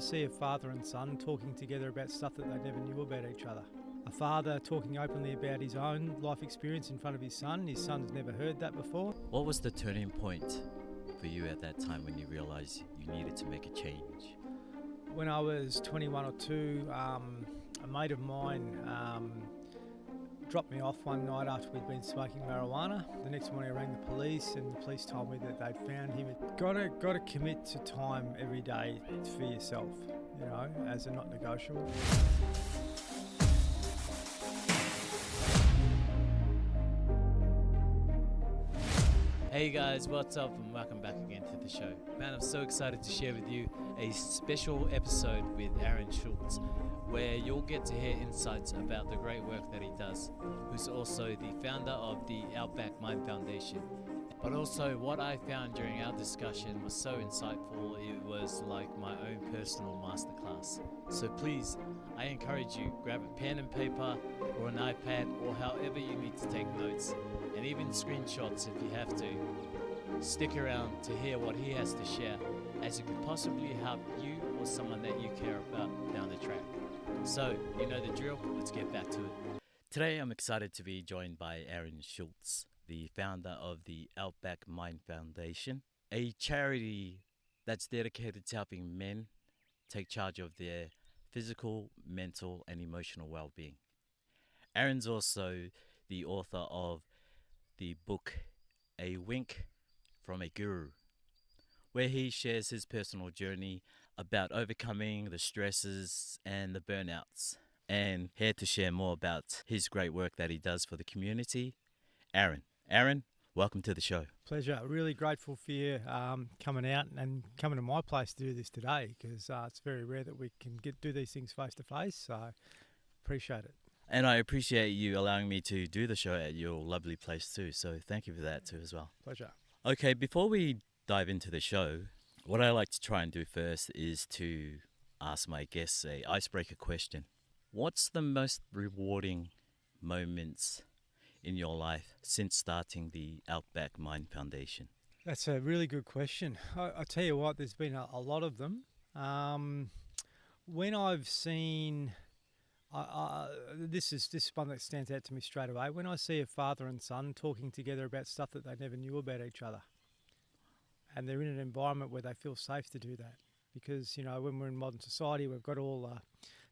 see a father and son talking together about stuff that they never knew about each other. A father talking openly about his own life experience in front of his son. His son's never heard that before. What was the turning point for you at that time when you realised you needed to make a change? When I was 21 or 2, a mate of mine dropped me off one night after we'd been smoking marijuana. The next morning I rang the police and the police told me that they'd found him. Got to commit to time every day for yourself, you know, as a not negotiable. Hey guys, what's up and welcome back again to the show. Man, I'm so excited to share with you a special episode with Aaron Schultz where you'll get to hear insights about the great work that he does, who's also the founder of the Outback Mind Foundation. But also what I found during our discussion was so insightful, it was like my own personal masterclass. So please, I encourage you, grab a pen and paper or an iPad or however you need to take notes, and even screenshots if you have to. Stick around to hear what he has to share, as it could possibly help you or someone that you care about down the track. So, you know the drill, let's get back to it. Today I'm excited to be joined by Aaron Schultz, the founder of the Outback Mind Foundation, a charity that's dedicated to helping men take charge of their physical, mental and emotional well-being. Aaron's also the author of the book A Wink from a Guru, where he shares his personal journey about overcoming the stresses and the burnouts. And here to share more about his great work that he does for the community, Aaron, welcome to the show. Pleasure. Really grateful for you coming out and coming to my place to do this today, because it's very rare that we can do these things face to face. So appreciate it. And I appreciate you allowing me to do the show at your lovely place too. So thank you for that too as well. Pleasure. Okay, before we dive into the show, what I like to try and do first is to ask my guests a icebreaker question. What's the most rewarding moments in your life since starting the Outback Mind Foundation? That's a really good question. I tell you what, there's been a lot of them. When I've seen, this is one that stands out to me straight away. When I see a father and son talking together about stuff that they never knew about each other, and they're in an environment where they feel safe to do that. Because, you know, when we're in modern society, we've got all the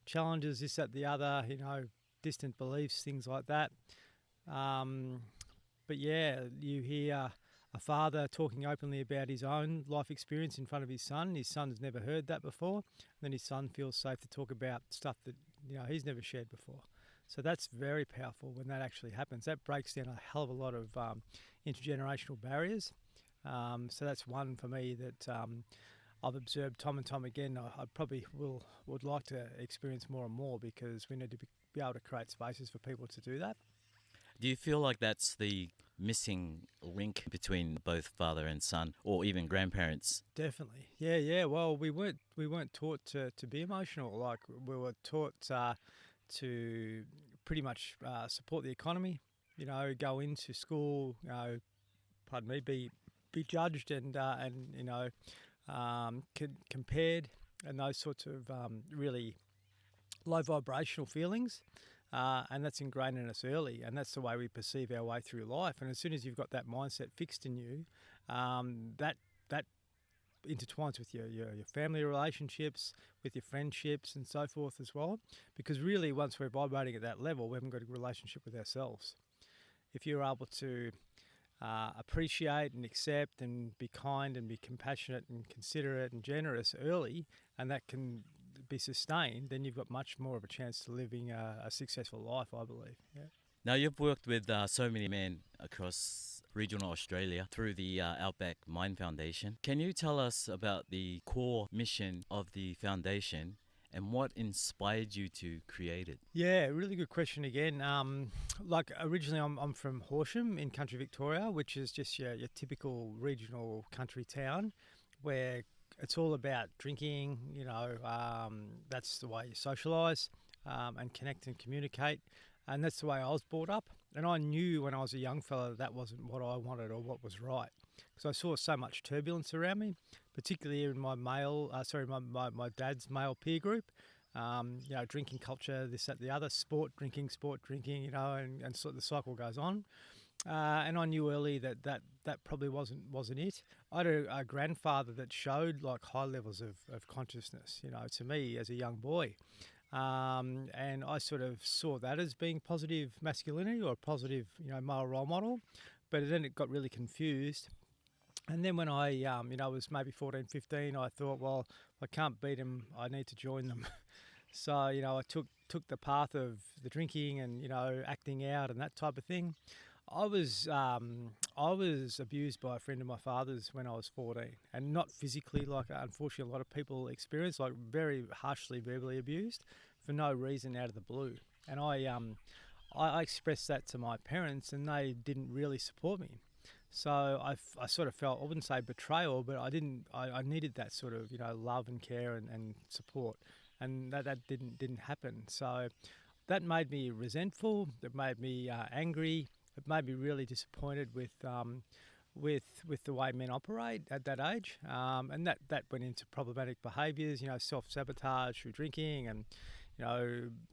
challenges, this, that, the other, you know, distant beliefs, things like that. But yeah, you hear a father talking openly about his own life experience in front of his son. His son's never heard that before. And then his son feels safe to talk about stuff that, you know, he's never shared before. So that's very powerful when that actually happens. That breaks down a hell of a lot of intergenerational barriers. So that's one for me that I've observed time and time again. I probably would like to experience more and more, because we need to be able to create spaces for people to do that. Do you feel like that's the missing link between both father and son, or even grandparents? Definitely. Yeah. Well, we weren't taught to be emotional. Like, we were taught to pretty much support the economy. You know, go into school. Be judged and you know, compared, and those sorts of really low vibrational feelings. And that's ingrained in us early, and that's the way we perceive our way through life. And as soon as you've got that mindset fixed in you, that intertwines with your family relationships, with your friendships and so forth as well. Because really, once we're vibrating at that level, we haven't got a relationship with ourselves. If you're able to appreciate and accept and be kind and be compassionate and considerate and generous early, and that can be sustained, then you've got much more of a chance to living a successful life, I believe. Yeah. Now, you've worked with so many men across regional Australia through the Outback Mind Foundation. Can you tell us about the core mission of the foundation and what inspired you to create it? Yeah, really good question again. Like, originally I'm from Horsham in country Victoria, which is just your typical regional country town where it's all about drinking, you know, that's the way you socialise and connect and communicate. And that's the way I was brought up. And I knew when I was a young fella that wasn't what I wanted or what was right. because I saw so much turbulence around me, particularly in my my dad's male peer group. Drinking culture, this, that, the other, sport drinking, and sort of the cycle goes on. And I knew early that probably wasn't it. I had a grandfather that showed like high levels of consciousness, to me as a young boy. And I sort of saw that as being positive masculinity or a positive, male role model. But then it got really confused. And then when I, was maybe 14, 15, I thought, well, I can't beat them. I need to join them. So, I took the path of the drinking and, acting out and that type of thing. I was abused by a friend of my father's when I was 14, and not physically, like unfortunately a lot of people experience, like very harshly verbally abused for no reason out of the blue. And I expressed that to my parents, and they didn't really support me. So I sort of felt, I wouldn't say betrayal, but I needed that sort of, love and care and support, and that didn't happen. So that made me resentful. It made me angry. It made me really disappointed with the way men operate at that age, and that went into problematic behaviours, self-sabotage through drinking and,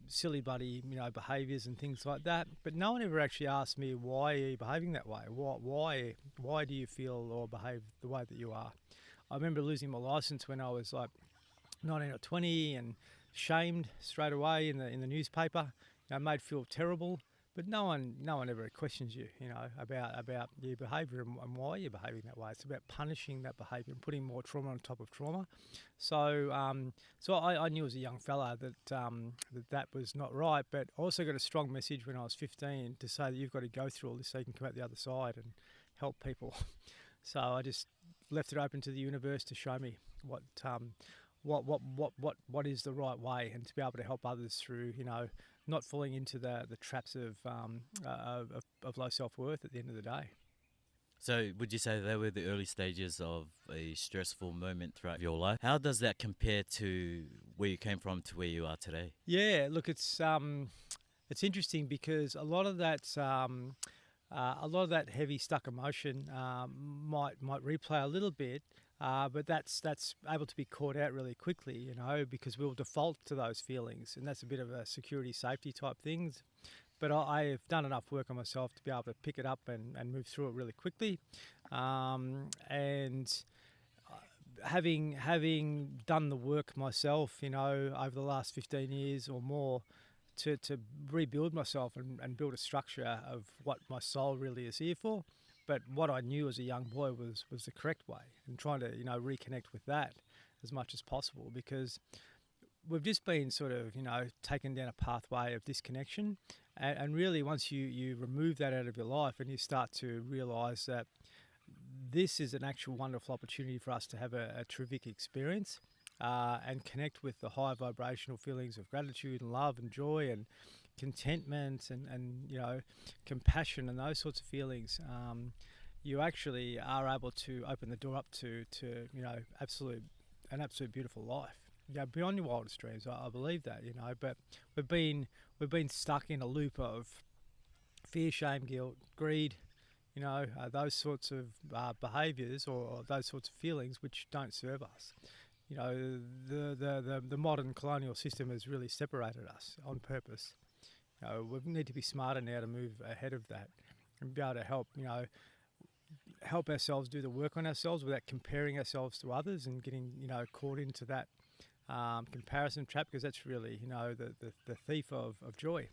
silly buddy, behaviours and things like that. But no one ever actually asked me, why are you behaving that way? Why do you feel or behave the way that you are? I remember losing my licence when I was like 19 or 20 and shamed straight away in the newspaper, made feel terrible. But no one ever questions you, about your behaviour and why you're behaving that way. It's about punishing that behaviour and putting more trauma on top of trauma. So I knew as a young fella that was not right. But I also got a strong message when I was 15 to say that you've got to go through all this so you can come out the other side and help people. So I just left it open to the universe to show me what is the right way, and to be able to help others through, not falling into the traps of low self-worth at the end of the day. So would you say they were the early stages of a stressful moment throughout your life? How does that compare to where you came from to where you are today? Yeah, look, it's interesting because a lot of that heavy stuck emotion might replay a little bit. But that's able to be caught out really quickly, because we'll default to those feelings, and that's a bit of a security, safety type things. But I have done enough work on myself to be able to pick it up and move through it really quickly. And having done the work myself, over the last 15 years or more, to rebuild myself and build a structure of what my soul really is here for. But what I knew as a young boy was the correct way, and trying to, reconnect with that as much as possible, because we've just been sort of, taken down a pathway of disconnection. And really, once you remove that out of your life and you start to realise that this is an actual wonderful opportunity for us to have a terrific experience and connect with the high vibrational feelings of gratitude and love and joy and contentment and compassion and those sorts of feelings, you actually are able to open the door up to an absolute beautiful life, beyond your wildest dreams. I believe that, but we've been stuck in a loop of fear, shame, guilt, greed, those sorts of behaviours or those sorts of feelings which don't serve us. The modern colonial system has really separated us on purpose. We need to be smarter now to move ahead of that and be able to help ourselves do the work on ourselves without comparing ourselves to others and getting, caught into that comparison trap, because that's really, the thief of joy,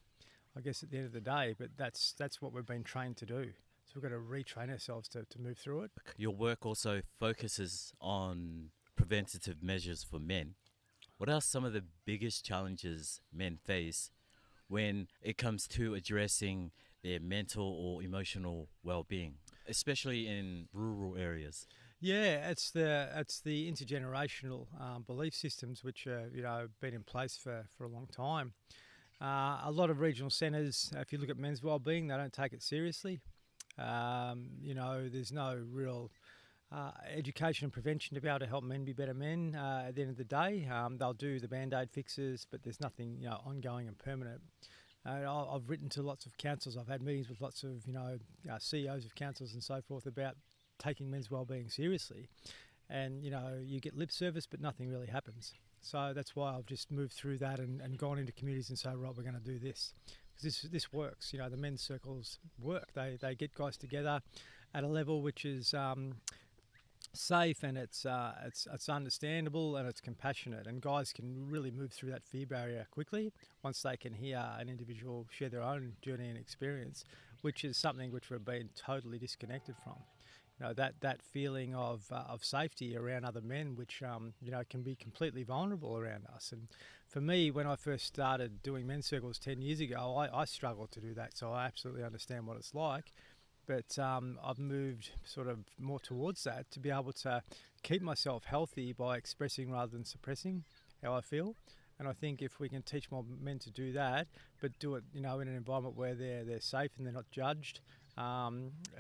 I guess, at the end of the day. But that's what we've been trained to do. So we've got to retrain ourselves to move through it. Your work also focuses on preventative measures for men. What are some of the biggest challenges men face when it comes to addressing their mental or emotional well-being, especially in rural areas? Yeah, it's the intergenerational belief systems which have been in place for a long time. A lot of regional centres, if you look at men's well-being, they don't take it seriously. There's no real education and prevention to be able to help men be better men. At the end of the day, they'll do the band-aid fixes, but there's nothing ongoing and permanent. I've written to lots of councils. I've had meetings with lots of CEOs of councils and so forth about taking men's wellbeing seriously, and you get lip service, but nothing really happens. So that's why I've just moved through that and gone into communities and say, right, we're going to do this, because this works. The men's circles work. They get guys together at a level which is safe, and it's understandable, and it's compassionate, and guys can really move through that fear barrier quickly once they can hear an individual share their own journey and experience, which is something which we've been totally disconnected from. That feeling of safety around other men, which can be completely vulnerable around us. And for me, when I first started doing men's circles 10 years ago, I struggled to do that, so I absolutely understand what it's like. But I've moved sort of more towards that, to be able to keep myself healthy by expressing rather than suppressing how I feel. And I think if we can teach more men to do that, but do it, in an environment where they're safe and they're not judged,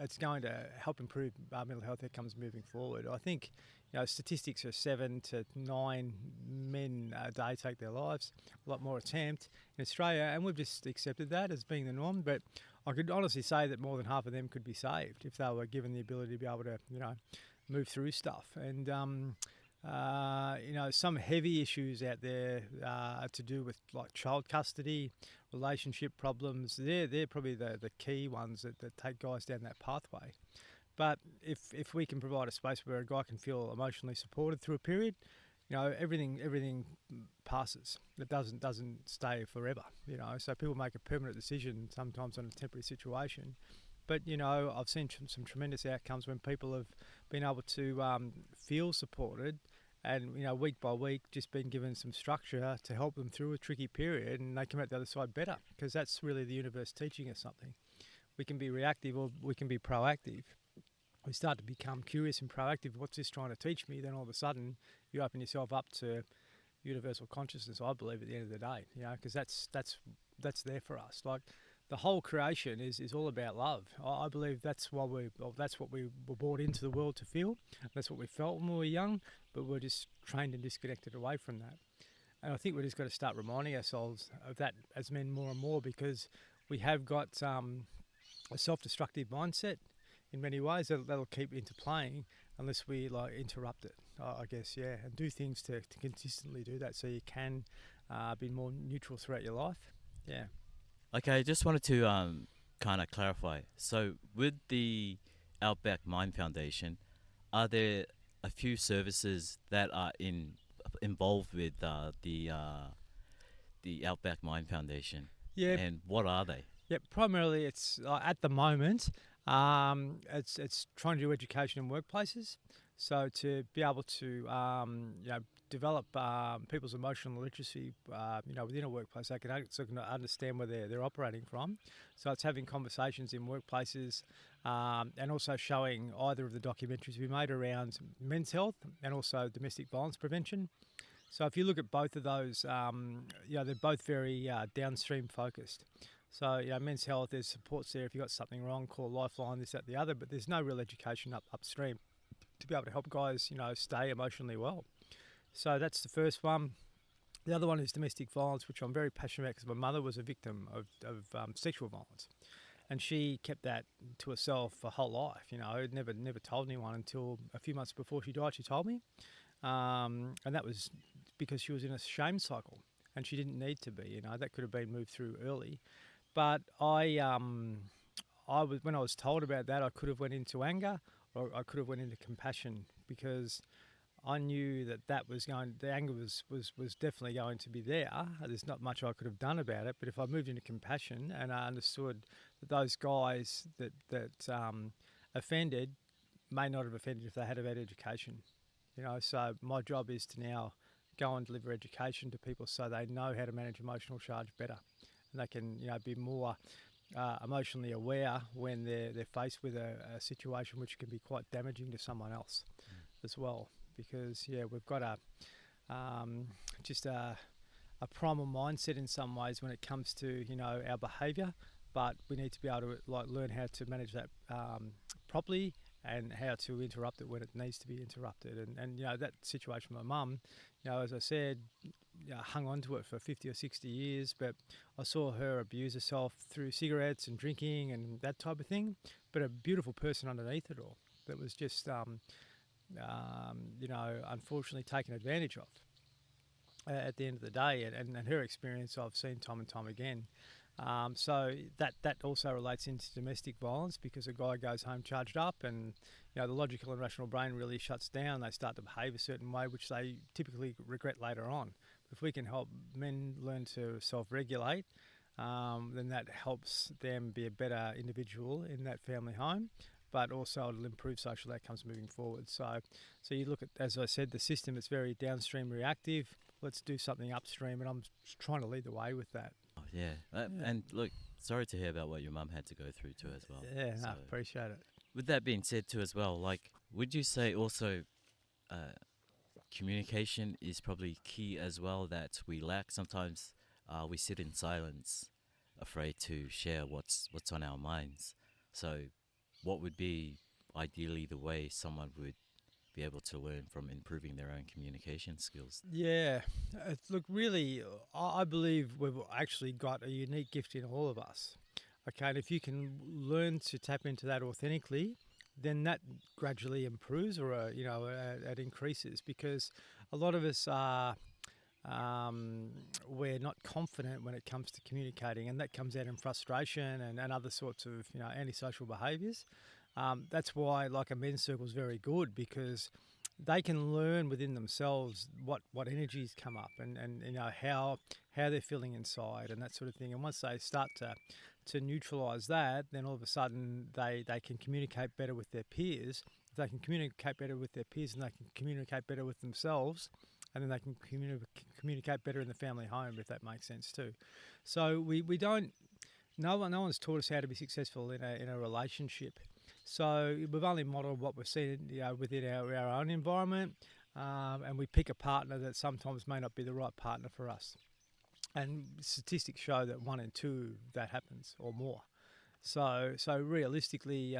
it's going to help improve mental health outcomes moving forward. I think, statistics are 7 to 9 men a day take their lives, a lot more attempt in Australia, and we've just accepted that as being the norm. But I could honestly say that more than half of them could be saved if they were given the ability to be able to, move through stuff. And some heavy issues out there to do with like child custody, relationship problems. They're probably the key ones that take guys down that pathway. But if we can provide a space where a guy can feel emotionally supported through a period, everything passes. It doesn't stay forever. So people make a permanent decision sometimes on a temporary situation. But I've seen some tremendous outcomes when people have been able to feel supported, and week by week just been given some structure to help them through a tricky period, and they come out the other side better, because that's really the universe teaching us something. We can be reactive or we can be proactive. We start to become curious and proactive. What's this trying to teach me? Then all of a sudden you open yourself up to universal consciousness, I believe, at the end of the day, because that's there for us. Like, the whole creation is all about love. I believe that's what we were brought into the world to feel. That's what we felt when we were young, but we're just trained and disconnected away from that. And I think we've just got to start reminding ourselves of that as men more and more, because we have got a self-destructive mindset in many ways that'll keep interplaying unless we interrupt it, I guess, and do things to consistently do that, so you can be more neutral throughout your life. Okay, I just wanted to kind of clarify. So with the Outback Mind Foundation, are there a few services that are involved with the Outback Mind Foundation? Yeah. And what are they? Yeah, primarily it's at the moment it's trying to do education in workplaces. So to be able to develop people's emotional literacy, within a workplace, they can understand where they're operating from. So it's having conversations in workplaces, and also showing either of the documentaries we made around men's health and also domestic violence prevention. So if you look at both of those, they're both very downstream focused. So, men's health, there's supports there. If you've got something wrong, call Lifeline, this, that, the other, but there's no real education upstream to be able to help guys, stay emotionally well. So that's the first one. The other one is domestic violence, which I'm very passionate about, because my mother was a victim of sexual violence, and she kept that to herself her whole life. Never told anyone until a few months before she died. She told me, and that was because she was in a shame cycle, and she didn't need to be. That could have been moved through early. But I was, when I was told about that, I could have went into anger, or I could have went into compassion, because I knew the anger was definitely going to be there. There's not much I could have done about it. But if I moved into compassion and I understood that those guys that offended may not have offended if they had had education, so my job is to now go and deliver education to people so they know how to manage emotional charge better. And they can, be more emotionally aware when they're faced with a situation which can be quite damaging to someone else as well. Because we've got a primal mindset in some ways when it comes to our behaviour, but we need to be able to learn how to manage that properly, and how to interrupt it when it needs to be interrupted. And that situation with my mum, as I said, hung on to it for 50 or 60 years, but I saw her abuse herself through cigarettes and drinking and that type of thing, but a beautiful person underneath it all. that was just, unfortunately taken advantage of at the end of the day. And her experience I've seen time and time again. So that also relates into domestic violence, because a guy goes home charged up, and the logical and rational brain really shuts down. They start to behave a certain way, which they typically regret later on. If we can help men learn to self-regulate, then that helps them be a better individual in that family home, but also it'll improve social outcomes moving forward. So you look at, as I said, the system, it's very downstream reactive. Let's do something upstream, and I'm trying to lead the way with that. Oh, yeah. And look, sorry to hear about what your mum had to go through too as well. Yeah, no, appreciate it. With that being said too as well, like, would you say also communication is probably key as well that we lack? Sometimes we sit in silence, afraid to share what's on our minds. So what would be ideally the way someone would be able to learn from improving their own communication skills? Yeah, look, really, I believe we've actually got a unique gift in all of us. Okay, and if you can learn to tap into that authentically, then that gradually improves, or it increases, because a lot of us are we're not confident when it comes to communicating, and that comes out in frustration and other sorts of antisocial behaviours. That's why, like, a men's circle is very good, because they can learn within themselves what energies come up, and how they're feeling inside and that sort of thing. And once they start to neutralise that, then all of a sudden they can communicate better with their peers. If they can communicate better with their peers, and they can communicate better with themselves, and then they can communicate better in the family home, if that makes sense too. So we don't. No one's taught us how to be successful in a relationship. So we've only modelled what we've seen, within our own environment, and we pick a partner that sometimes may not be the right partner for us. And statistics show that 1 in 2 that happens, or more. So realistically,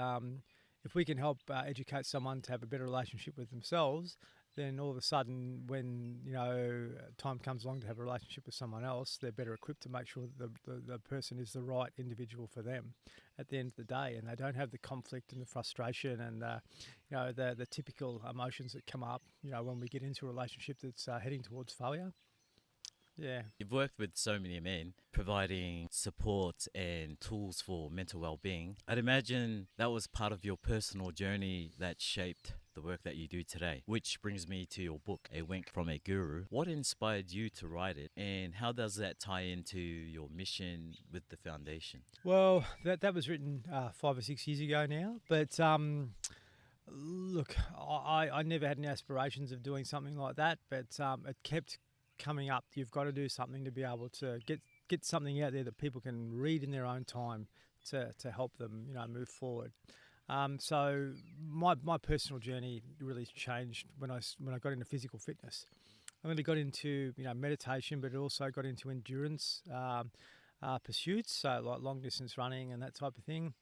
if we can help educate someone to have a better relationship with themselves, then all of a sudden, when time comes along to have a relationship with someone else, they're better equipped to make sure that the person is the right individual for them at the end of the day, and they don't have the conflict and the frustration and the typical emotions that come up when we get into a relationship that's heading towards failure. Yeah. You've worked with so many men, providing support and tools for mental well-being. I'd imagine that was part of your personal journey that shaped the work that you do today, which brings me to your book, A Wink from a Guru. What inspired you to write it, and how does that tie into your mission with the foundation? Well, that was written 5 or 6 years ago now, but look, I never had any aspirations of doing something like that, but it kept coming up. You've got to do something to be able to get something out there that people can read in their own time to help them move forward. So my personal journey really changed when I got into physical fitness. I really got into meditation, but it also got into endurance pursuits, so like long distance running and that type of thing.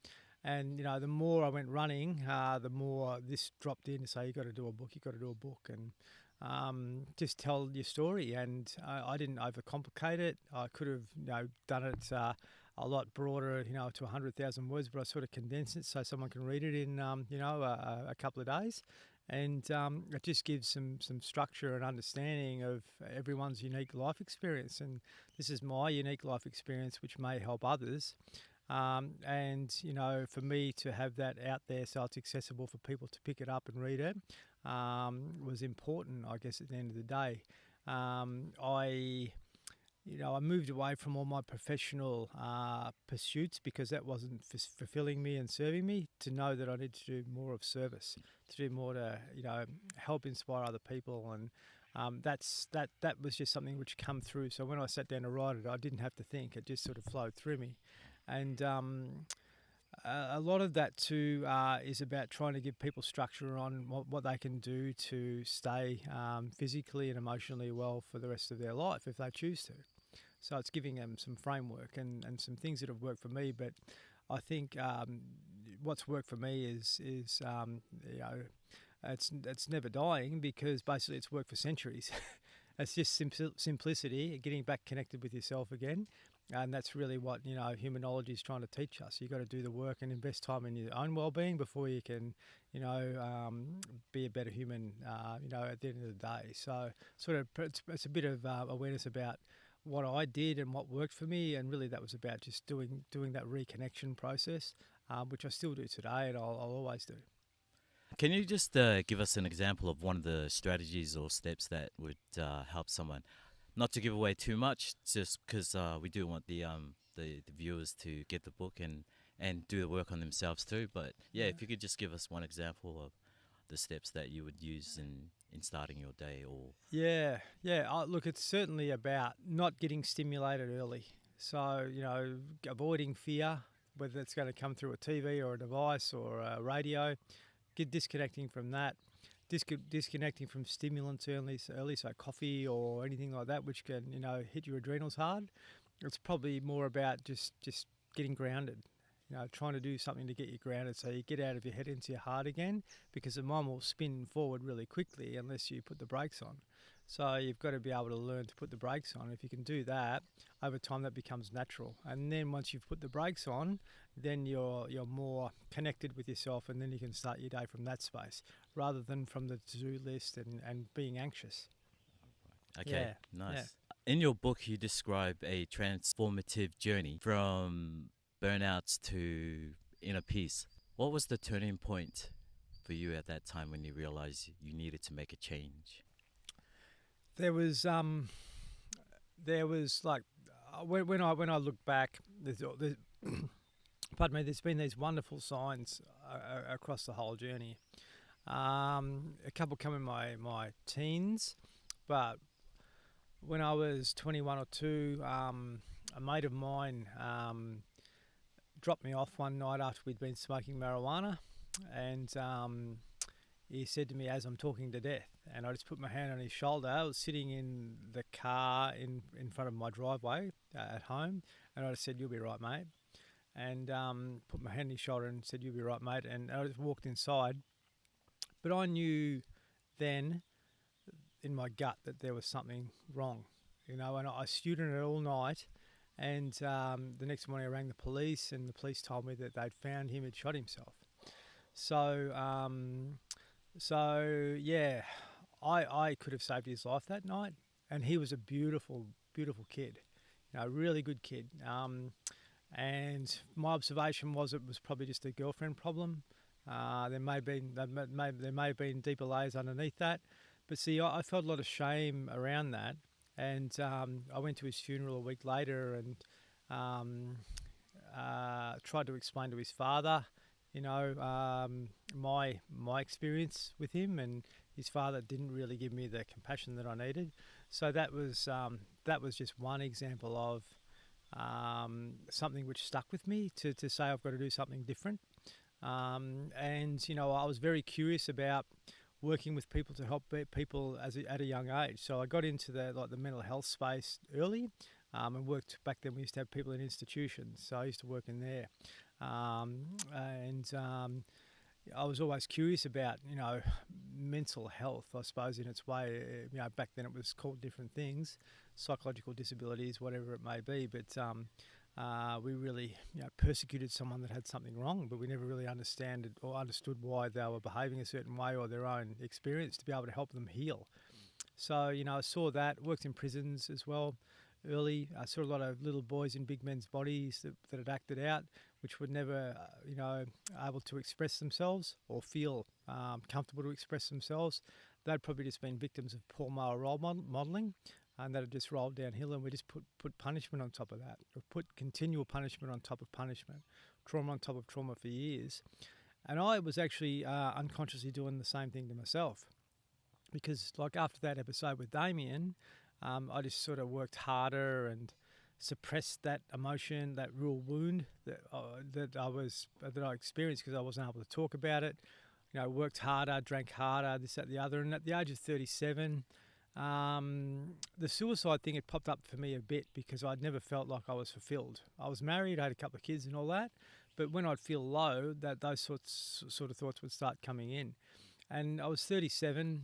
And the more I went running, the more this dropped in to say, you got to do a book, and just tell your story. And I didn't overcomplicate it. I could have done it a lot broader, to 100,000 words, but I sort of condensed it so someone can read it in a couple of days. And it just gives some structure and understanding of everyone's unique life experience. And this is my unique life experience, which may help others. And for me to have that out there so it's accessible for people to pick it up and read it was important, I guess, at the end of the day. I moved away from all my professional pursuits because that wasn't fulfilling me and serving me, to know that I need to do more of service, to do more to help inspire other people. And that was just something which come through. So when I sat down to write it, I didn't have to think; it just sort of flowed through me. And a lot of that too is about trying to give people structure on what they can do to stay physically and emotionally well for the rest of their life if they choose to. So it's giving them some framework and some things that have worked for me. But I think what's worked for me is it's never dying, because basically it's worked for centuries. It's just simplicity, getting back connected with yourself again, And that's really what, humanology is trying to teach us. You've got to do the work and invest time in your own well-being before you can, be a better human, at the end of the day. So sort of it's a bit of awareness about what I did and what worked for me. And really that was about just doing that reconnection process, which I still do today and I'll always do. Can you just give us an example of one of the strategies or steps that would help someone? Not to give away too much, just because we do want the viewers to get the book and do the work on themselves too. But yeah, if you could just give us one example of the steps that you would use in starting your day, or Yeah. Look, it's certainly about not getting stimulated early. So, avoiding fear, whether it's going to come through a TV or a device or a radio, disconnecting from that. Disconnecting from stimulants early, so coffee or anything like that, which can, hit your adrenals hard. It's probably more about just getting grounded, trying to do something to get you grounded so you get out of your head into your heart again, because the mind will spin forward really quickly unless you put the brakes on. So you've got to be able to learn to put the brakes on. If you can do that, over time that becomes natural. And then once you've put the brakes on, then you're more connected with yourself, and then you can start your day from that space rather than from the to-do list and being anxious. okay, nice. In your book, you describe a transformative journey from burnouts to inner peace. What was the turning point for you at that time when you realized you needed to make a change? There was like when I look back, pardon me, there's been these wonderful signs across the whole journey. A couple come in my teens, but when I was 21 or 2, a mate of mine dropped me off one night after we'd been smoking marijuana, and he said to me as I'm talking to death, and I just put my hand on his shoulder. I was sitting in the car in front of my driveway at home, and I just said, "You'll be right, mate." And put my hand on his shoulder and said, "You'll be right, mate." And I just walked inside. But I knew then in my gut that there was something wrong, and I stewed on it all night. And the next morning I rang the police, and the police told me that they'd found him had shot himself. So, yeah, I could have saved his life that night. And he was a beautiful, beautiful kid, really good kid. And my observation was it was probably just a girlfriend problem. There may have been deeper layers underneath that. But see, I felt a lot of shame around that. And I went to his funeral a week later and tried to explain to his father, my experience with him, and his father didn't really give me the compassion that I needed. So that was just one example of something which stuck with me to say I've got to do something different. And I was very curious about working with people to help people at a young age. So I got into the mental health space early, and worked. Back then we used to have people in institutions, so I used to work in there. I was always curious about, mental health, I suppose, in its way. Back then it was called different things, psychological disabilities, whatever it may be. But we really, persecuted someone that had something wrong, but we never really understood why they were behaving a certain way or their own experience to be able to help them heal. So, I saw that, worked in prisons as well early. I saw a lot of little boys in big men's bodies that had acted out, which were never, able to express themselves or feel comfortable to express themselves. They'd probably just been victims of poor male role modelling, and that had just rolled downhill, and we just put punishment on top of that. We put continual punishment on top of punishment, trauma on top of trauma for years. And I was actually unconsciously doing the same thing to myself, because after that episode with Damien, I just sort of worked harder and suppressed that emotion, that real wound that I experienced because I wasn't able to talk about it. Worked harder, drank harder, this, that, the other. And at the age of 37, the suicide thing had popped up for me a bit because I'd never felt like I was fulfilled. I was married, I had a couple of kids and all that, but when I'd feel low, those sort of thoughts would start coming in. And I was 37,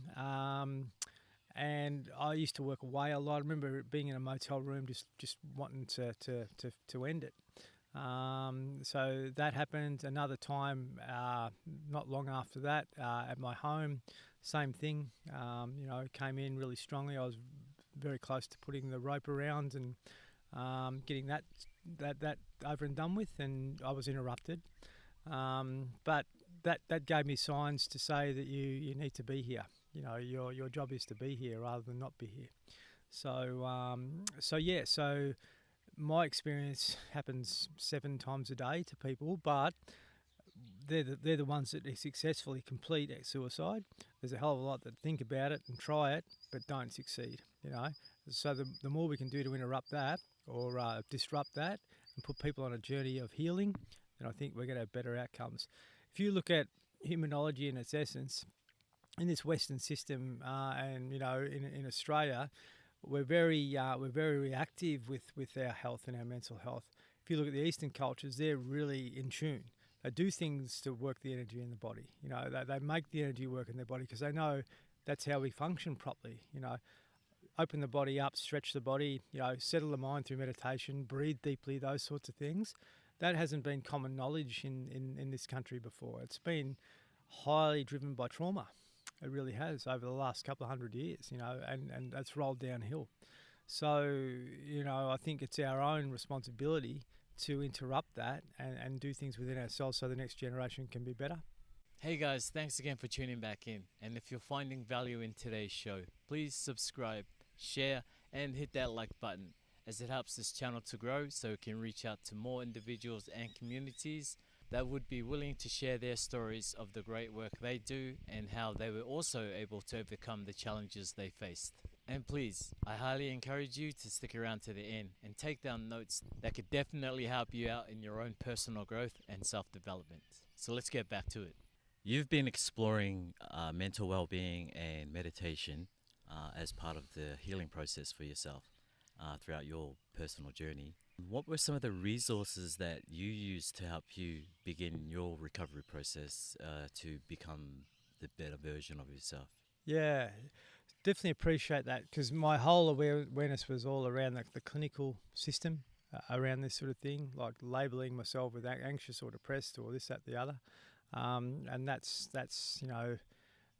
and I used to work away a lot. I remember being in a motel room, just wanting to end it. So that happened. Another time, not long after that, at my home, same thing. Came in really strongly. I was very close to putting the rope around and getting that over and done with, and I was interrupted. But that gave me signs to say that you need to be here. Your job is to be here rather than not be here. So my experience happens 7 times a day to people, but they're the ones that successfully complete suicide. There's a hell of a lot that think about it and try it, but don't succeed. So the more we can do to interrupt that or disrupt that and put people on a journey of healing, then I think we're going to have better outcomes. If you look at humanology in its essence, in this Western system, and in Australia, we're very reactive with our health and our mental health. If you look at the Eastern cultures, they're really in tune. They do things to work the energy in the body. They make the energy work in their body because they know that's how we function properly. Open the body up, stretch the body, settle the mind through meditation, breathe deeply, those sorts of things. That hasn't been common knowledge in this country before. It's been highly driven by trauma. It really has over the last couple of 100 years, and that's rolled downhill. So, I think it's our own responsibility to interrupt that and do things within ourselves so the next generation can be better. Hey guys, thanks again for tuning back in. And if you're finding value in today's show, please subscribe, share, and hit that like button, as it helps this channel to grow so it can reach out to more individuals and communities that would be willing to share their stories of the great work they do and how they were also able to overcome the challenges they faced. And please, I highly encourage you to stick around to the end and take down notes that could definitely help you out in your own personal growth and self-development. So let's get back to it. You've been exploring mental well-being and meditation as part of the healing process for yourself throughout your personal journey. What were some of the resources that you used to help you begin your recovery process to become the better version of yourself? Yeah, definitely appreciate that, because my whole awareness was all around the clinical system around this sort of thing, like labelling myself with anxious or depressed or this, that, the other. And that's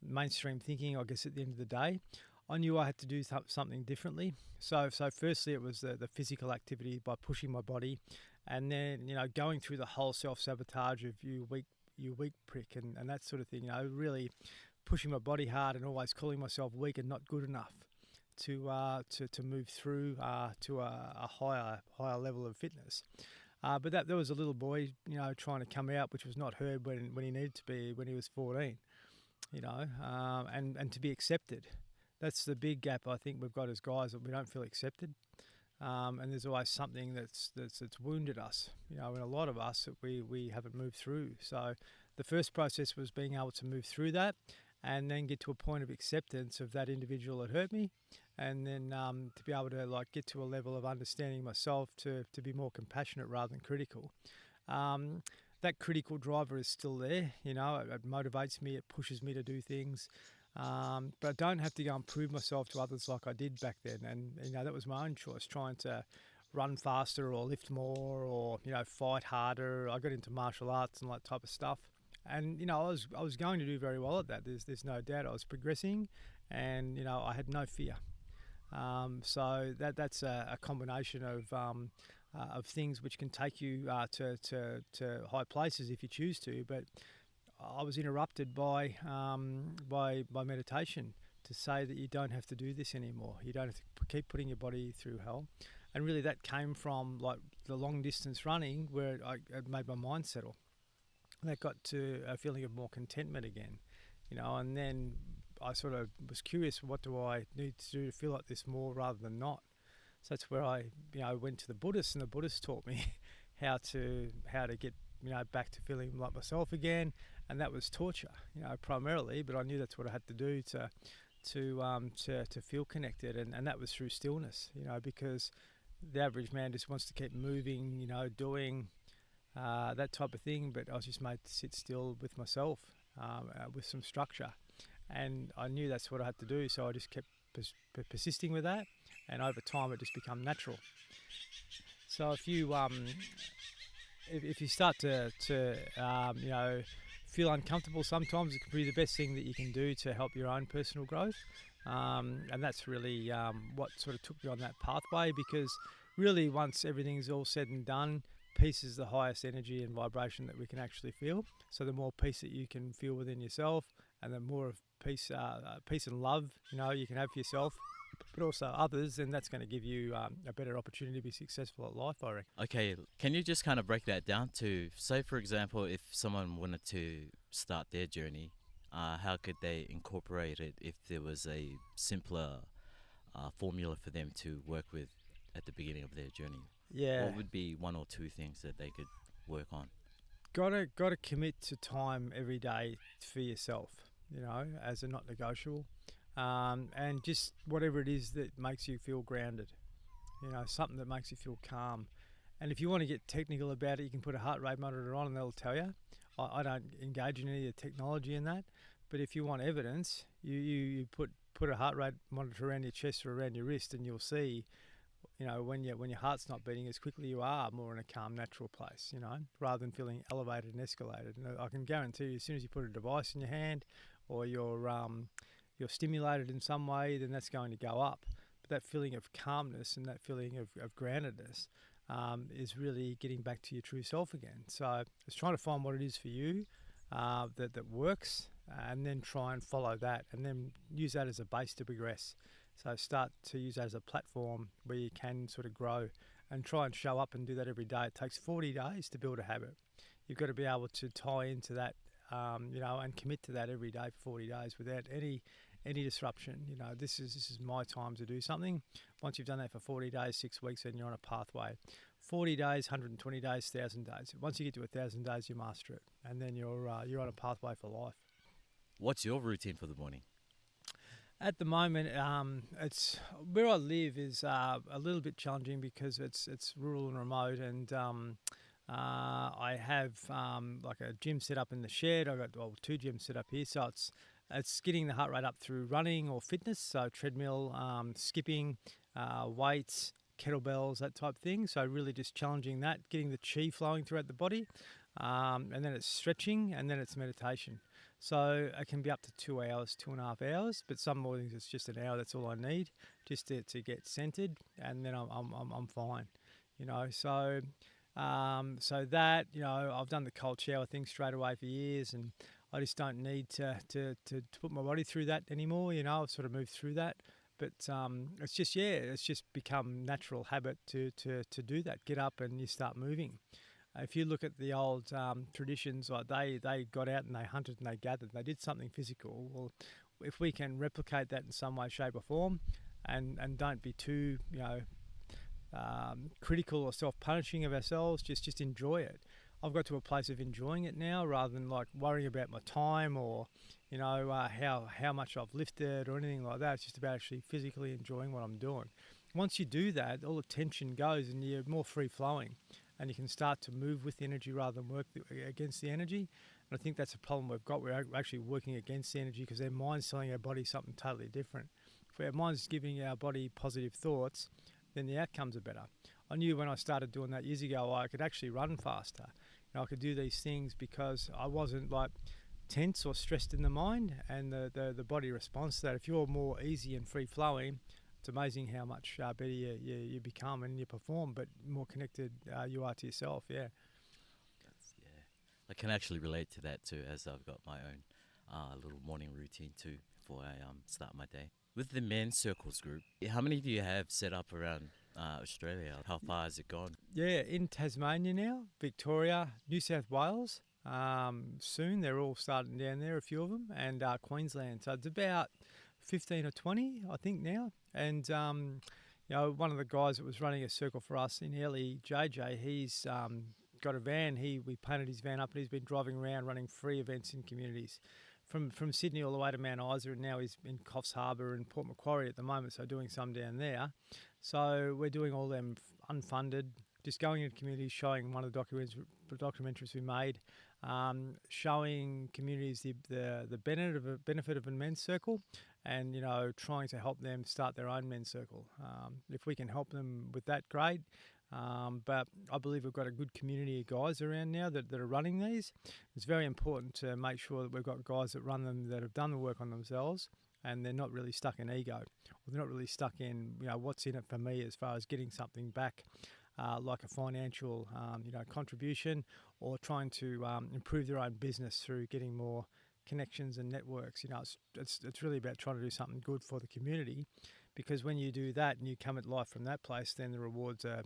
mainstream thinking, I guess, at the end of the day. I knew I had to do something differently. So firstly, it was the physical activity by pushing my body, and then going through the whole self-sabotage of you weak prick and that sort of thing. Really pushing my body hard and always calling myself weak and not good enough to move through to a higher level of fitness. But there was a little boy, trying to come out, which was not heard when he needed to be when he was 14, and to be accepted. That's the big gap I think we've got as guys, that we don't feel accepted, and there's always something that's wounded us, and a lot of us that we haven't moved through. So the first process was being able to move through that, and then get to a point of acceptance of that individual that hurt me, and then to be able to get to a level of understanding myself to be more compassionate rather than critical. That critical driver is still there, it motivates me, it pushes me to do things. But I don't have to go and prove myself to others like I did back then. And, that was my own choice, trying to run faster or lift more or, fight harder. I got into martial arts and that type of stuff. And, I was going to do very well at that. There's no doubt. I was progressing and, I had no fear. So that's a combination of things which can take you to high places if you choose to. But I was interrupted by meditation to say that you don't have to do this anymore. You don't have to keep putting your body through hell. And really that came from the long distance running, where it made my mind settle. That got to a feeling of more contentment again, and then I sort of was curious, what do I need to do to feel like this more rather than not? So that's where I went to the Buddhists, and the Buddhists taught me how to get back to feeling like myself again. And that was torture, primarily, but I knew that's what I had to do to feel connected, and that was through stillness, because the average man just wants to keep moving, doing that type of thing, but I was just made to sit still with myself, with some structure, and I knew that's what I had to do, so I just kept persisting with that, and over time it just becomes natural. So if you start to feel uncomfortable, sometimes it can be the best thing that you can do to help your own personal growth. And that's really what sort of took me on that pathway, because really once everything's all said and done, peace is the highest energy and vibration that we can actually feel. So the more peace that you can feel within yourself, and the more of peace and love you can have for yourself, but also others, then that's going to give you a better opportunity to be successful at life, I reckon. Okay, can you just kind of break that down to, say, for example, if someone wanted to start their journey, how could they incorporate it if there was a simpler formula for them to work with at the beginning of their journey? Yeah. What would be one or two things that they could work on? Gotta commit to time every day for yourself, as a not negotiable. And just whatever it is that makes you feel grounded, something that makes you feel calm. And if you want to get technical about it, you can put a heart rate monitor on and they'll tell you. I don't engage in any of the technology in that, but if you want evidence, you put a heart rate monitor around your chest or around your wrist, and you'll see, when your heart's not beating as quickly, you are more in a calm, natural place, rather than feeling elevated and escalated. And I can guarantee you, as soon as you put a device in your hand, or you're stimulated in some way, then that's going to go up. But that feeling of calmness and that feeling of groundedness is really getting back to your true self again. So it's trying to find what it is for you that works, and then try and follow that, and then use that as a base to progress. So start to use that as a platform where you can sort of grow, and try and show up and do that every day. It takes 40 days to build a habit. You've got to be able to tie into that, and commit to that every day for 40 days without any disruption. This is my time to do something. Once you've done that for 40 days, 6 weeks, then you're on a pathway. 40 days, 120 days, 1,000 days. Once you get to 1,000 days, you master it, and then you're on a pathway for life. What's your routine for the morning? At the moment, it's where I live is a little bit challenging because it's rural and remote, and I have like a gym set up in the shed. I've got 2 gyms set up here, so it's getting the heart rate up through running or fitness, so treadmill, skipping, weights, kettlebells, that type of thing. So really just challenging that, getting the chi flowing throughout the body, and then it's stretching, and then it's meditation. So it can be up to 2 hours, 2.5 hours, but some mornings it's just an hour. That's all I need, just to get centered, and then I'm fine. So that I've done the cold shower thing straight away for years, and I just don't need to put my body through that anymore. I've sort of moved through that, but it's just become natural habit to do that. Get up and you start moving. If you look at the old traditions, like they got out and they hunted and they gathered, they did something physical. Well, if we can replicate that in some way, shape or form, and don't be too critical or self-punishing of ourselves, just enjoy it. I've got to a place of enjoying it now, rather than like worrying about my time or how much I've lifted or anything like that. It's just about actually physically enjoying what I'm doing. Once you do that, all the tension goes and you're more free-flowing, and you can start to move with the energy rather than work against the energy. And I think that's a problem we've got. We're actually working against the energy because our mind's telling our body something totally different. If our mind's giving our body positive thoughts, then the outcomes are better. I knew when I started doing that years ago, I could actually run faster. I could do these things because I wasn't like tense or stressed in the mind, and the body responds to that. If you're more easy and free-flowing, it's amazing how much better you become and you perform, but more connected you are to yourself, yeah. I can actually relate to that too, as I've got my own little morning routine too before I start my day. With the men's circles group, how many do you have set up around Australia? How far has it gone? Yeah, in Tasmania now, Victoria, New South Wales. Soon they're all starting down there, a few of them, and Queensland. So it's about 15 or 20, I think now. And one of the guys that was running a circle for us in Ellie, JJ, he's got a van. We painted his van up, and he's been driving around running free events in communities. From Sydney all the way to Mount Isa, and now he's in Coffs Harbour and Port Macquarie at the moment, so doing some down there. So we're doing all them unfunded, just going into communities, showing one of the documentaries we made, showing communities the benefit of a men's circle, and trying to help them start their own men's circle. If we can help them with that, great. But I believe we've got a good community of guys around now that are running these. It's very important to make sure that we've got guys that run them that have done the work on themselves, and they're not really stuck in ego, or they're not really stuck in what's in it for me as far as getting something back, like a financial contribution, or trying to improve their own business through getting more connections and networks. It's really about trying to do something good for the community, because when you do that and you come at life from that place, then the rewards are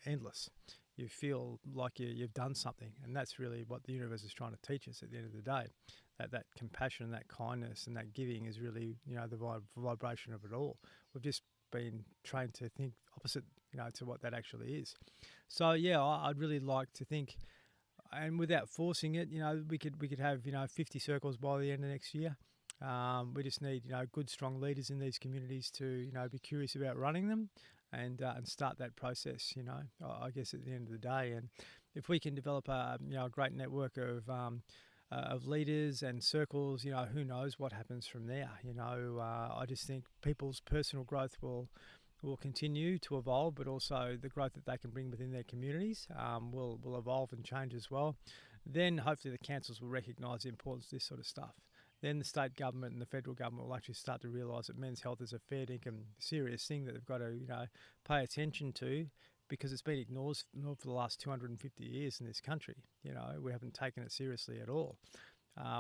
endless. You feel like you've done something, and that's really what the universe is trying to teach us at the end of the day. That compassion and that kindness and that giving is really the vibration of it all. We've just been trained to think opposite to what that actually is. So yeah, I'd really like to think, and without forcing it, we could have 50 circles by the end of next year. We just need good, strong leaders in these communities to be curious about running them, and start that process. I guess at the end of the day, and if we can develop a great network of leaders and circles, who knows what happens from there. I just think people's personal growth will continue to evolve, but also the growth that they can bring within their communities will evolve and change as well. Then hopefully the councils will recognise the importance of this sort of stuff. Then the state government and the federal government will actually start to realise that men's health is a fair dinkum serious thing that they've got to pay attention to, because it's been ignored for the last 250 years in this country. We haven't taken it seriously at all.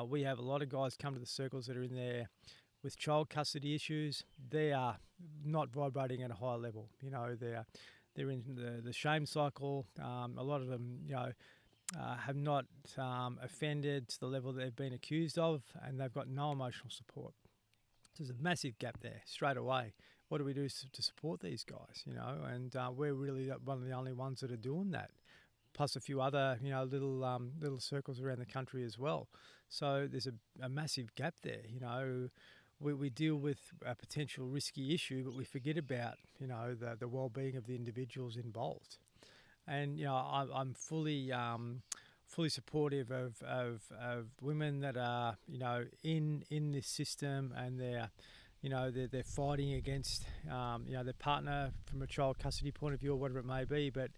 We have a lot of guys come to the circles that are in there with child custody issues. They are not vibrating at a high level. They're in the shame cycle. A lot of them, have not offended to the level that they've been accused of, and they've got no emotional support. So there's a massive gap there straight away. What do we do to support these guys? And we're really one of the only ones that are doing that. Plus a few other, little circles around the country as well. So there's a massive gap there. We deal with a potential risky issue, but we forget about, the well-being of the individuals involved. And, I'm fully supportive of women that are, in this system, and they're fighting against, their partner from a child custody point of view or whatever it may be. But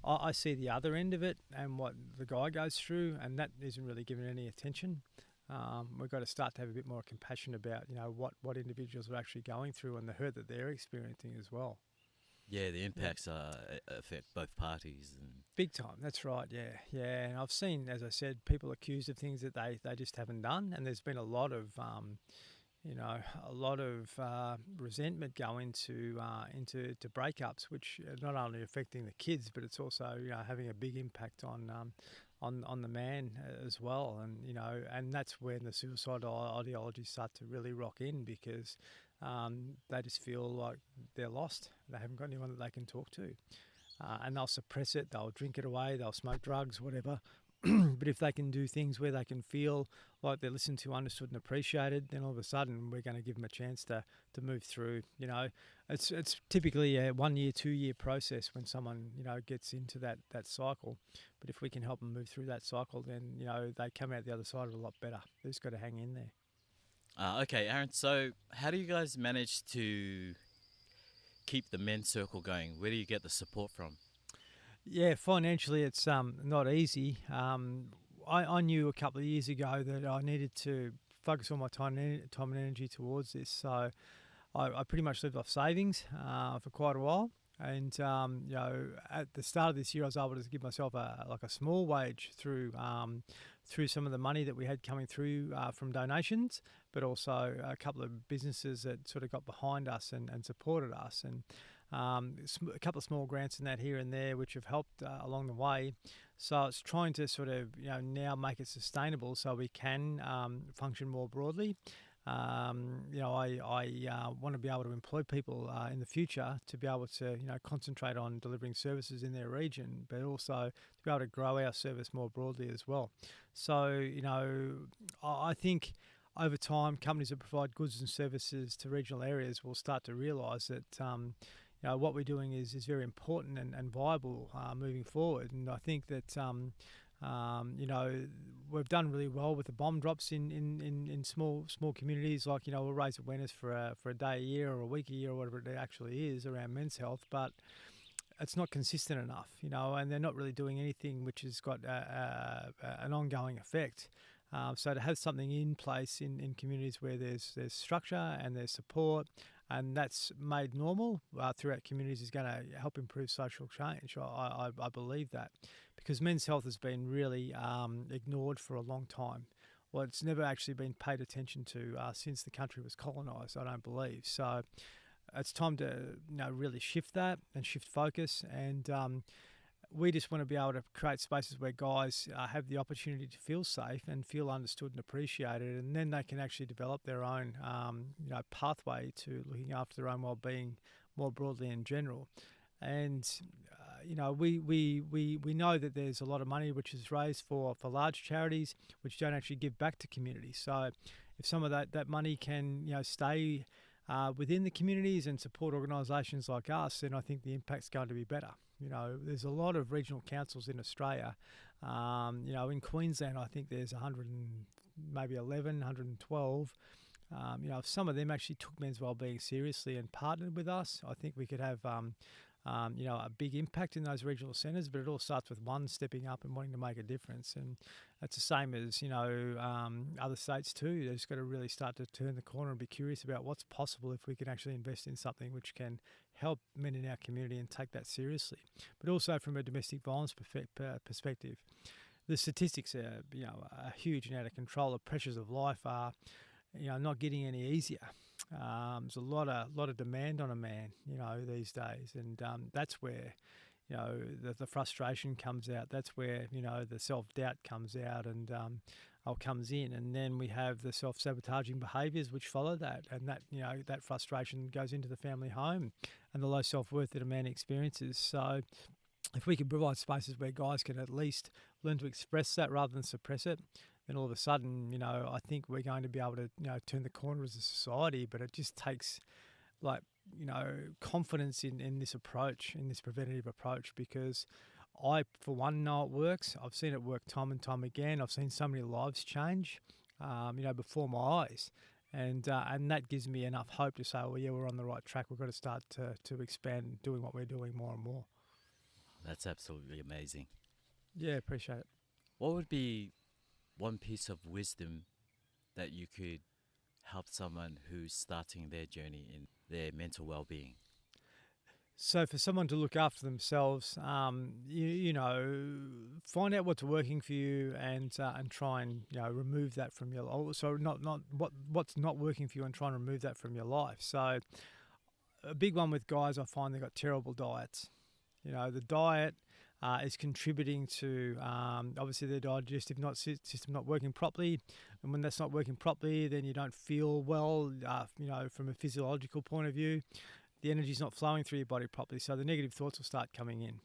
I see the other end of it and what the guy goes through, and that isn't really given any attention. We've got to start to have a bit more compassion about, what individuals are actually going through and the hurt that they're experiencing as well. Yeah, the impacts affect both parties. And Big time, that's right, yeah. And I've seen, as I said, people accused of things that they just haven't done, and there's been a lot of resentment go into breakups, which are not only affecting the kids, but it's also having a big impact on the man as well. And that's when the suicidal ideologies start to really rock in, because they just feel like they're lost. They haven't got anyone that they can talk to, and they'll suppress it. They'll drink it away. They'll smoke drugs, whatever. But if they can do things where they can feel like they're listened to, understood and appreciated, then all of a sudden we're going to give them a chance to move through. It's typically a 1 year, 2 year process when someone, gets into that cycle. But if we can help them move through that cycle, then, they come out the other side a lot better. They've just got to hang in there. Okay, Aaron, so how do you guys manage to keep the men's circle going? Where do you get the support from? Yeah, financially it's not easy. I knew a couple of years ago that I needed to focus all my time and energy towards this. So I pretty much lived off savings for quite a while. And, at the start of this year, I was able to give myself a small wage through some of the money that we had coming through from donations, but also a couple of businesses that sort of got behind us and supported us. And a couple of small grants in that here and there, which have helped along the way. So it's trying to sort of, now make it sustainable so we can function more broadly. I want to be able to employ people in the future to be able to, concentrate on delivering services in their region, but also to be able to grow our service more broadly as well. So, I think over time, companies that provide goods and services to regional areas will start to realise that what we're doing is very important and viable moving forward. And I think that You know, we've done really well with the bomb drops in small communities. Like, you know, we'll raise awareness for a day a year or a week a year or whatever it actually is around men's health, but it's not consistent enough, you know, and they're not really doing anything which has got an ongoing effect. So to have something in place in communities where there's structure and there's support, and that's made normal throughout communities, is going to help improve social change. I believe that, because men's health has been really ignored for a long time. Well, it's never actually been paid attention to since the country was colonised, I don't believe. So it's time to, you know, really shift that and shift focus. And we just want to be able to create spaces where guys have the opportunity to feel safe and feel understood and appreciated, and then they can actually develop their own, you know, pathway to looking after their own well-being more broadly in general. And you know, we know that there's a lot of money which is raised for large charities which don't actually give back to communities. So if some of that money can, you know, stay within the communities and support organisations like us, then I think the impact's going to be better. You know, there's a lot of regional councils in Australia. You know, in Queensland, I think there's 100 and maybe 11, 112. You know, if some of them actually took men's wellbeing seriously and partnered with us, I think we could have, you know, a big impact in those regional centres. But it all starts with one stepping up and wanting to make a difference. And it's the same as, you know, other states too. They've just got to really start to turn the corner and be curious about what's possible if we can actually invest in something which can help men in our community and take that seriously. But also from a domestic violence perspective, the statistics are, you know, are huge and out of control. The pressures of life are, you know, not getting any easier. There's a lot of demand on a man, you know, these days, and that's where, you know, the frustration comes out. That's where, you know, the self-doubt comes out and comes in, and then we have the self-sabotaging behaviours which follow that, and that, you know, that frustration goes into the family home and the low self-worth that a man experiences. So if we can provide spaces where guys can at least learn to express that rather than suppress it, then all of a sudden, you know, I think we're going to be able to, you know, turn the corner as a society. But it just takes, like, you know, confidence in this approach, in this preventative approach, because I, for one, know it works. I've seen it work time and time again. I've seen so many lives change, you know, before my eyes. And that gives me enough hope to say, well, yeah, we're on the right track. We've got to start to expand doing what we're doing more and more. That's absolutely amazing. Yeah, appreciate it. What would be one piece of wisdom that you could help someone who's starting their journey in their mental well-being? So for someone to look after themselves, you know, find out what's working for you and try and, you know, remove that from your life. So not what's not working for you and try and remove that from your life. So a big one with guys, I find they've got terrible diets. You know, the diet is contributing to obviously their digestive system not working properly, and when that's not working properly, then you don't feel well. You know, from a physiological point of view, the energy's not flowing through your body properly, so the negative thoughts will start coming in.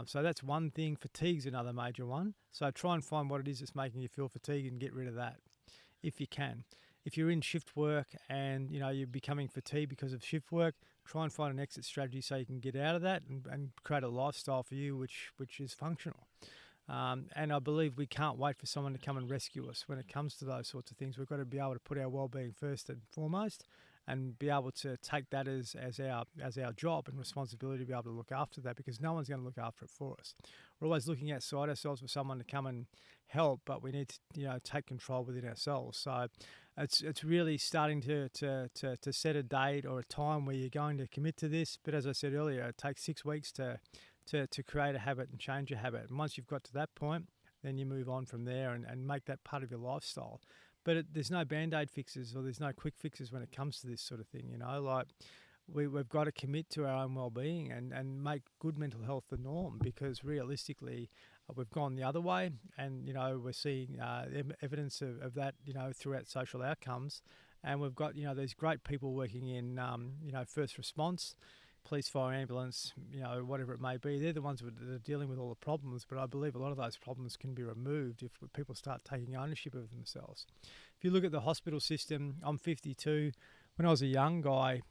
So that's one thing. Fatigue's another major one. So try and find what it is that's making you feel fatigued and get rid of that, if you can. If you're in shift work and, you know, you're becoming fatigued because of shift work, try and find an exit strategy so you can get out of that and create a lifestyle for you which is functional. And I believe we can't wait for someone to come and rescue us when it comes to those sorts of things. We've got to be able to put our well-being first and foremost, and be able to take that as our job and responsibility to be able to look after that, because no one's going to look after it for us. We're always looking outside ourselves for someone to come and help, but we need to, you know, take control within ourselves. So it's really starting to set a date or a time where you're going to commit to this. But as I said earlier, it takes 6 weeks to create a habit and change a habit. And once you've got to that point, then you move on from there and make that part of your lifestyle. But there's no Band-Aid fixes or there's no quick fixes when it comes to this sort of thing, you know. Like, we've got to commit to our own well-being and make good mental health the norm, because realistically we've gone the other way, and, you know, we're seeing evidence of that, you know, throughout social outcomes. And we've got, you know, these great people working in, you know, first response, police, fire, ambulance, you know, whatever it may be. They're the ones that are dealing with all the problems, but I believe a lot of those problems can be removed if people start taking ownership of themselves. If you look at the hospital system, I'm 52. When I was a young guy,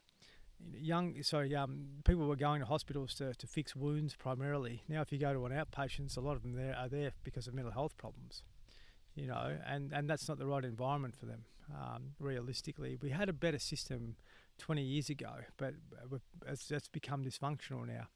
people were going to hospitals to fix wounds primarily. Now, if you go to an outpatients, a lot of them are there because of mental health problems, and that's not the right environment for them. Realistically, we had a better system 20 years ago, but that's become dysfunctional now.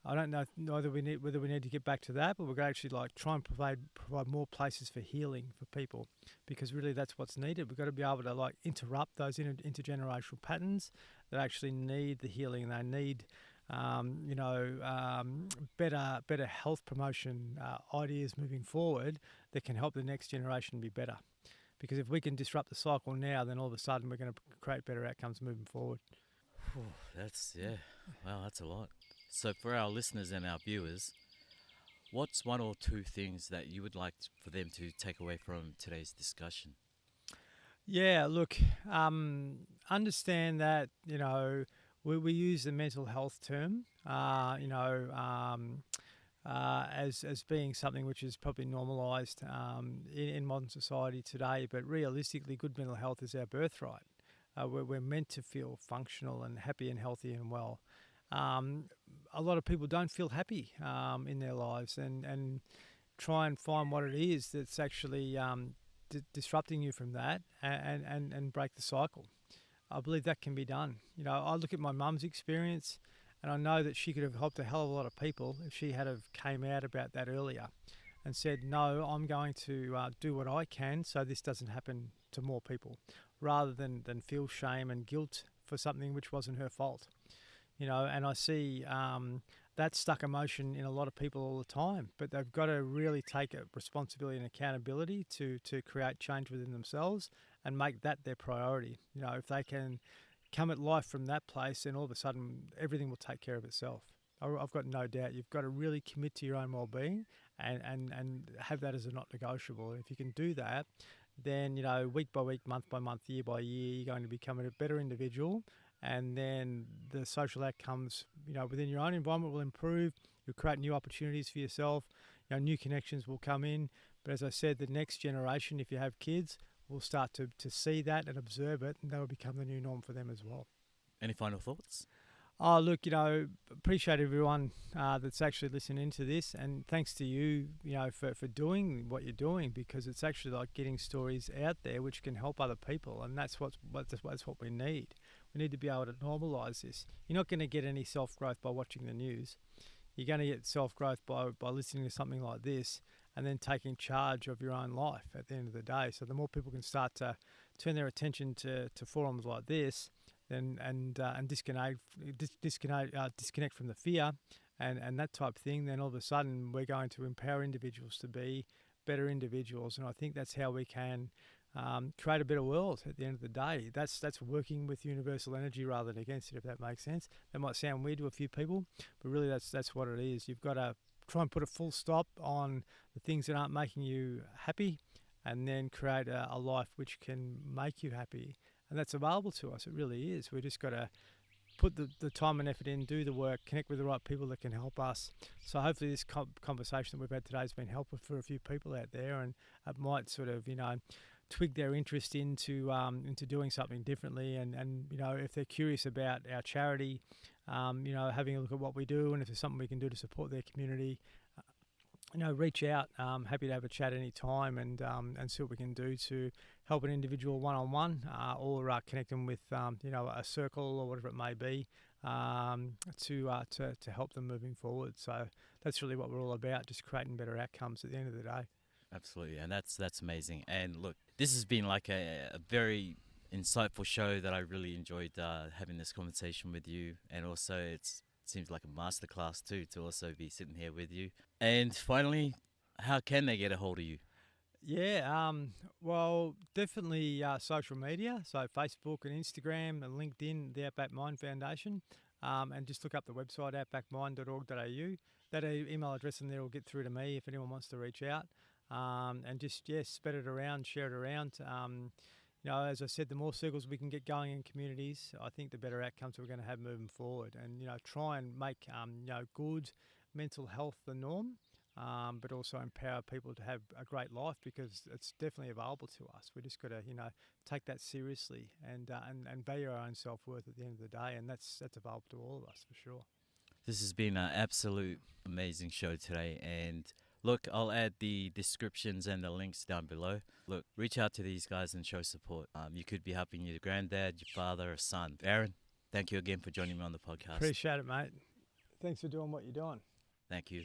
I don't know whether we need to get back to that, but we're going to actually try and provide more places for healing for people, because really that's what's needed. We've got to be able to interrupt those intergenerational patterns that actually need the healing. They need better health promotion ideas moving forward that can help the next generation be better. Because if we can disrupt the cycle now, then all of a sudden we're going to create better outcomes moving forward. That's a lot. So for our listeners and our viewers, what's one or two things that you would like for them to take away from today's discussion? Yeah, look, understand that, we use the mental health term, as being something which is probably normalised in modern society today. But realistically, good mental health is our birthright. We're meant to feel functional and happy and healthy and well. A lot of people don't feel happy in their lives, and try and find what it is that's actually disrupting you from that, and break the cycle. I believe that can be done. I look at my mum's experience, and I know that she could have helped a hell of a lot of people if she had have came out about that earlier and said, no, I'm going to do what I can so this doesn't happen to more people, rather than feel shame and guilt for something which wasn't her fault. And I see that stuck emotion in a lot of people all the time, but they've got to really take a responsibility and accountability to create change within themselves and make that their priority. If they can come at life from that place, then all of a sudden everything will take care of itself. I've got no doubt. You've got to really commit to your own well-being and have that as a not negotiable. And if you can do that, then, week by week, month by month, year by year, you're going to become a better individual. And then the social outcomes, within your own environment will improve. You'll create new opportunities for yourself. New connections will come in. But as I said, the next generation, if you have kids, will start to see that and observe it, and that will become the new norm for them as well. Any final thoughts? Oh, look, appreciate everyone that's actually listening to this, and thanks to you, for doing what you're doing, because it's actually like getting stories out there which can help other people, and that's what we need. We need to be able to normalise this. You're not going to get any self-growth by watching the news. You're going to get self-growth by listening to something like this and then taking charge of your own life at the end of the day. So the more people can start to turn their attention to forums like this, and disconnect from the fear and that type of thing, then all of a sudden we're going to empower individuals to be better individuals. And I think that's how we can create a better world at the end of the day. That's working with universal energy rather than against it, if that makes sense. That might sound weird to a few people, but really that's what it is. You've got to try and put a full stop on the things that aren't making you happy, and then create a life which can make you happy. And that's available to us. It really is. We just got to put the time and effort in, do the work, connect with the right people that can help us. So hopefully this conversation that we've had today has been helpful for a few people out there, and it might sort of, twig their interest into doing something differently. And if they're curious about our charity, having a look at what we do, and if there's something we can do to support their community, reach out. Happy to have a chat any time and see what we can do to help an individual one-on-one, or connect them with a circle or whatever it may be, to help them moving forward. So that's really what we're all about, just creating better outcomes at the end of the day. Absolutely, and that's amazing. And look, this has been like a very insightful show that I really enjoyed having this conversation with you, and also it seems like a masterclass too, to also be sitting here with you. And finally, how can they get a hold of you? Yeah, well, definitely social media, so Facebook and Instagram and LinkedIn, the Outback Mind Foundation, and just look up the website, outbackmind.org.au. That email address in there will get through to me if anyone wants to reach out, and just, spread it around, share it around. As I said, the more circles we can get going in communities, I think the better outcomes we're going to have moving forward. And, try and make, good mental health the norm, but also empower people to have a great life, because it's definitely available to us. We just got to, take that seriously and value our own self-worth at the end of the day, and that's available to all of us for sure. This has been an absolute amazing show today, and look, I'll add the descriptions and the links down below. Look, reach out to these guys and show support. You could be helping your granddad, your father, or son. Aaron, thank you again for joining me on the podcast. Appreciate it, mate. Thanks for doing what you're doing. Thank you.